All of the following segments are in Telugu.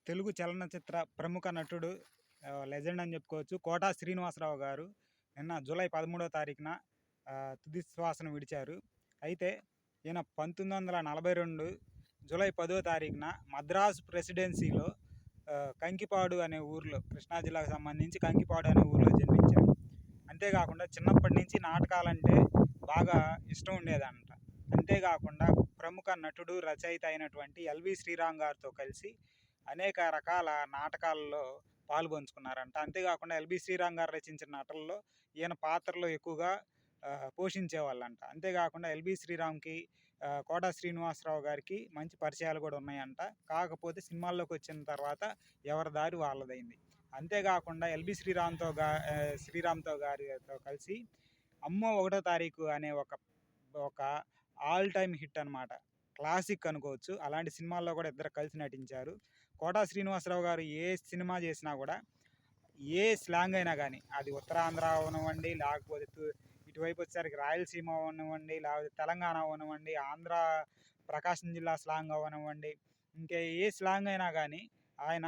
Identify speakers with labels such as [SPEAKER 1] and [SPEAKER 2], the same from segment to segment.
[SPEAKER 1] తెలుగు చలనచిత్ర ప్రముఖ నటుడు, లెజెండ్ అని చెప్పుకోవచ్చు. 'కోటా శ్రీనివాసరావు' గారు నిన్న జూలై 13వ తారీఖున తుది శ్వాసను విడిచారు. అయితే ఈయన 1942 జూలై 10వ తారీఖున మద్రాసు ప్రెసిడెన్సీలో కంకిపాడు అనే ఊర్లో, కృష్ణా జిల్లాకు సంబంధించి కంకిపాడు అనే ఊర్లో జన్మించారు. అంతేకాకుండా చిన్నప్పటి నుంచి నాటకాలంటే బాగా ఇష్టం ఉండేదంట. అంతేకాకుండా ప్రముఖ నటుడు, రచయిత అయినటువంటి ఎల్వి శ్రీరామ్ గారితో కలిసి అనేక రకాల నాటకాల్లో పాలుపంచుకున్నారంట. అంతేకాకుండా ఎల్బి శ్రీరామ్ గారు రచించిన నటనలో ఈయన పాత్రలో ఎక్కువగా పోషించేవాళ్ళంట. అంతేకాకుండా ఎల్బి శ్రీరామ్కి, కోట శ్రీనివాసరావు గారికి మంచి పరిచయాలు కూడా ఉన్నాయంట. కాకపోతే సినిమాల్లోకి వచ్చిన తర్వాత ఎవరి దారి వాళ్ళదైంది. అంతేకాకుండా ఎల్బి శ్రీరామ్తో గారితో కలిసి అమ్మో ఒకటో తారీఖు అనే ఒక ఒక ఆల్ టైమ్ హిట్ అనమాట. క్లాసిక్ అనుకోవచ్చు. అలాంటి సినిమాల్లో కూడా ఇద్దరు కలిసి నటించారు. కోటా శ్రీనివాసరావు గారు ఏ సినిమా చేసినా కూడా, ఏ స్లాంగ్ అయినా కానీ, అది ఉత్తరాంధ్ర అవనివ్వండి, లేకపోతే ఇటువైపు వచ్చేసరికి రాయలసీమ అవనివ్వండి, లేకపోతే తెలంగాణ అవనివ్వండి, ఆంధ్ర ప్రకాశం జిల్లా స్లాంగ్ అవనివ్వండి, ఇంకా ఏ స్లాంగ్ అయినా కానీ ఆయన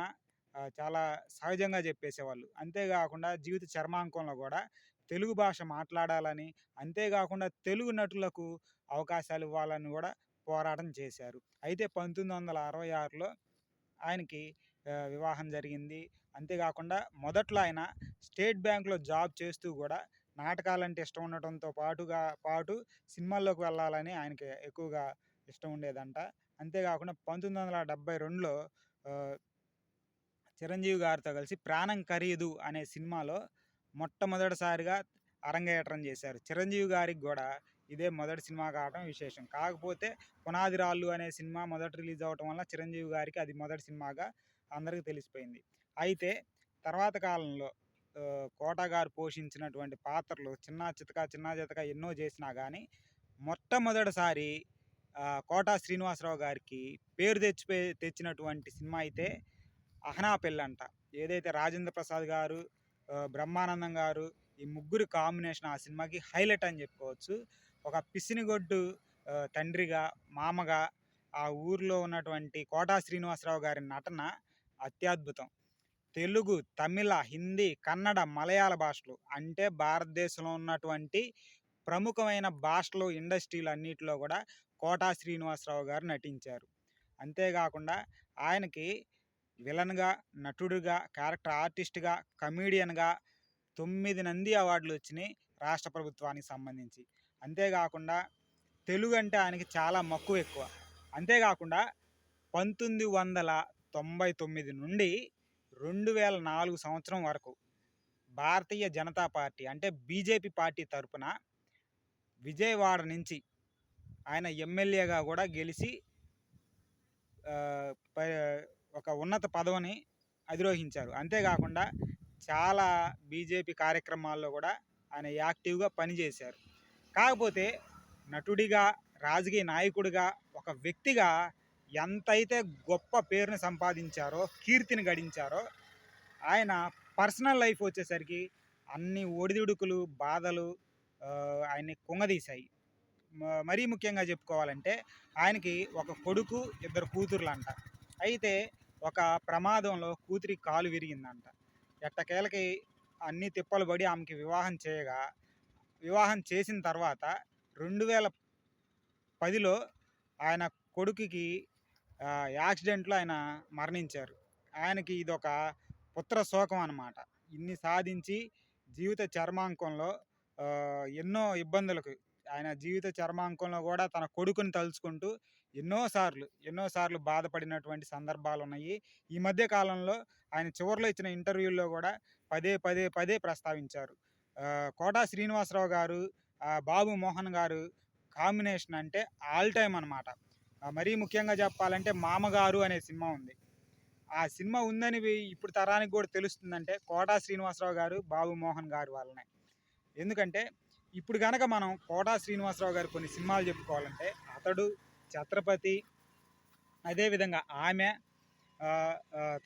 [SPEAKER 1] చాలా సహజంగా చెప్పేసేవాళ్ళు. అంతేకాకుండా జీవిత చర్మాంకంలో కూడా తెలుగు భాష మాట్లాడాలని, అంతేకాకుండా తెలుగు నటులకు అవకాశాలు ఇవ్వాలని కూడా పోరాటం చేశారు. అయితే 1966లో ఆయనకి వివాహం జరిగింది. అంతేకాకుండా మొదట్లో ఆయన స్టేట్ బ్యాంక్లో జాబ్ చేస్తూ కూడా నాటకాలంటే ఇష్టం ఉండటంతో పాటు సినిమాల్లోకి వెళ్ళాలని ఆయనకి ఎక్కువగా ఇష్టం ఉండేదంట. అంతేకాకుండా 1972లో చిరంజీవి గారితో కలిసి 'ప్రాణం ఖరీదు' అనే సినిమాలో మొట్టమొదటిసారిగా అరంగేట్రం చేశారు. చిరంజీవి గారికి కూడా ఇదే మొదటి సినిమా కావడం విశేషం. కాకపోతే 'పునాది రాళ్ళు' అనే సినిమా మొదట రిలీజ్ అవ్వటం వల్ల చిరంజీవి గారికి అది మొదటి సినిమాగా అందరికీ తెలిసిపోయింది. అయితే తర్వాత కాలంలో కోట గారు పోషించినటువంటి పాత్రలు చిన్నా చితక ఎన్నో చేసినా కానీ మొట్టమొదటిసారి కోటా శ్రీనివాసరావు గారికి పేరు తెచ్చినటువంటి సినిమా అయితే 'అహనా పెళ్ళంట'. ఏదైతే రాజేంద్ర ప్రసాద్ గారు, బ్రహ్మానందం గారు, ఈ ముగ్గురు కాంబినేషన్ ఆ సినిమాకి హైలైట్ అని చెప్పుకోవచ్చు. ఒక పిసినిగొడ్డు తండ్రిగా, మామగా ఆ ఊర్లో ఉన్నటువంటి కోటా శ్రీనివాసరావు గారి నటన అత్యద్భుతం. తెలుగు, తమిళ, హిందీ, కన్నడ, మలయాళ భాషలు అంటే భారతదేశంలో ఉన్నటువంటి ప్రముఖమైన భాషలు, ఇండస్ట్రీలు అన్నిటిలో కూడా కోటా శ్రీనివాసరావు గారు నటించారు. అంతేకాకుండా ఆయనకి విలన్గా, నటుడిగా, క్యారెక్టర్ ఆర్టిస్ట్గా, కమీడియన్గా 9 నంది అవార్డులు వచ్చినాయి రాష్ట్ర ప్రభుత్వానికి సంబంధించి. అంతేకాకుండా తెలుగు అంటే ఆయనకి చాలా మక్కువ ఎక్కువ. అంతేకాకుండా 1999 నుండి 2004 సంవత్సరం వరకు భారతీయ జనతా పార్టీ అంటే బీజేపీ పార్టీ తరపున విజయవాడ నుంచి ఆయన ఎమ్మెల్యేగా కూడా గెలిచి ఒక ఉన్నత పదవిని అధిరోహించారు. అంతేకాకుండా చాలా బీజేపీ కార్యక్రమాల్లో కూడా ఆయన యాక్టివ్గా పనిచేశారు. కాకపోతే నటుడిగా, రాజకీయ నాయకుడిగా, ఒక వ్యక్తిగా ఎంతైతే గొప్ప పేరుని సంపాదించారో, కీర్తిని గడించారో, ఆయన పర్సనల్ లైఫ్ వచ్చేసరికి అన్ని ఒడిదుడుకులు, బాధలు ఆయన్ని కుంగదీశాయి. మరీ ముఖ్యంగా చెప్పుకోవాలంటే ఆయనకి ఒక కొడుకు, 2 కూతుర్లంట. అయితే ఒక ప్రమాదంలో కూతురికి కాలు విరిగిందంట. ఎట్టకేలకి అన్ని తిప్పలు పడి ఆమెకి వివాహం చేసిన తర్వాత 2010లో ఆయన కొడుకుకి యాక్సిడెంట్లో ఆయన మరణించారు. ఆయనకి ఇదొక పుత్ర శోకం అన్నమాట. ఇన్ని సాధించి జీవిత చర్మాంకంలో ఎన్నో ఇబ్బందులకు, ఆయన జీవిత చర్మాంకంలో కూడా తన కొడుకుని తలుచుకుంటూ ఎన్నోసార్లు బాధపడినటువంటి సందర్భాలు ఉన్నాయి. ఈ మధ్య కాలంలో ఆయన చివరిలో ఇచ్చిన ఇంటర్వ్యూల్లో కూడా పదే ప్రస్తావించారు. కోటా శ్రీనివాసరావు గారు, బాబు మోహన్ గారు కాంబినేషన్ అంటే ఆల్ టైమ్ అనమాట. మరీ ముఖ్యంగా చెప్పాలంటే 'మామగారు' అనే సినిమా ఉంది. ఆ సినిమా ఉందని ఇప్పుడు తరానికి కూడా తెలుస్తుందంటే కోటా శ్రీనివాసరావు గారు, బాబు మోహన్ గారు వల్లనే. ఎందుకంటే ఇప్పుడు కనుక మనం కోటా శ్రీనివాసరావు గారు కొన్ని సినిమాలు చెప్పుకోవాలంటే 'అతడు', 'ఛత్రపతి', అదేవిధంగా 'ఆమె',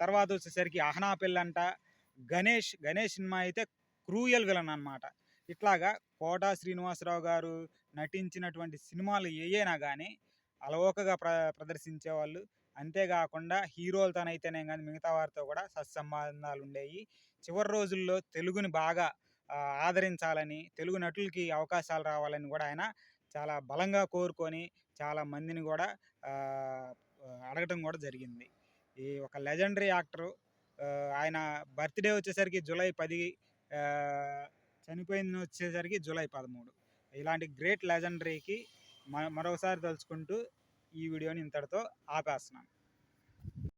[SPEAKER 1] తర్వాత వచ్చేసరికి 'అహనా పెళ్ళంట', 'గణేష్' సినిమా అయితే క్రూయల్ విలన్ అనమాట. ఇట్లాగా కోటా శ్రీనివాసరావు గారు నటించినటువంటి సినిమాలు ఏయైనా కానీ అలవోకగా ప్రదర్శించేవాళ్ళు. అంతేగాకుండా హీరోలతోనైతేనే గాని మిగతా వారితో కూడా సత్సంబంధాలు ఉండేవి. చివరి రోజుల్లో తెలుగుని బాగా ఆదరించాలని, తెలుగు నటులకి అవకాశాలు రావాలని కూడా ఆయన చాలా బలంగా కోరుకొని చాలా మందిని కూడా ఆహ్, అడగటం కూడా జరిగింది. ఈ ఒక లెజెండరీ యాక్టరు ఆయన బర్త్‌డే వచ్చేసరికి జూలై 10, చనిపోయింది వచ్చేసరికి జూలై 13. ఇలాంటి గ్రేట్ లెజెండరీకి మరొకసారి తలుచుకుంటూ ఈ వీడియోని ఇంతటితో ఆపేస్తున్నాను.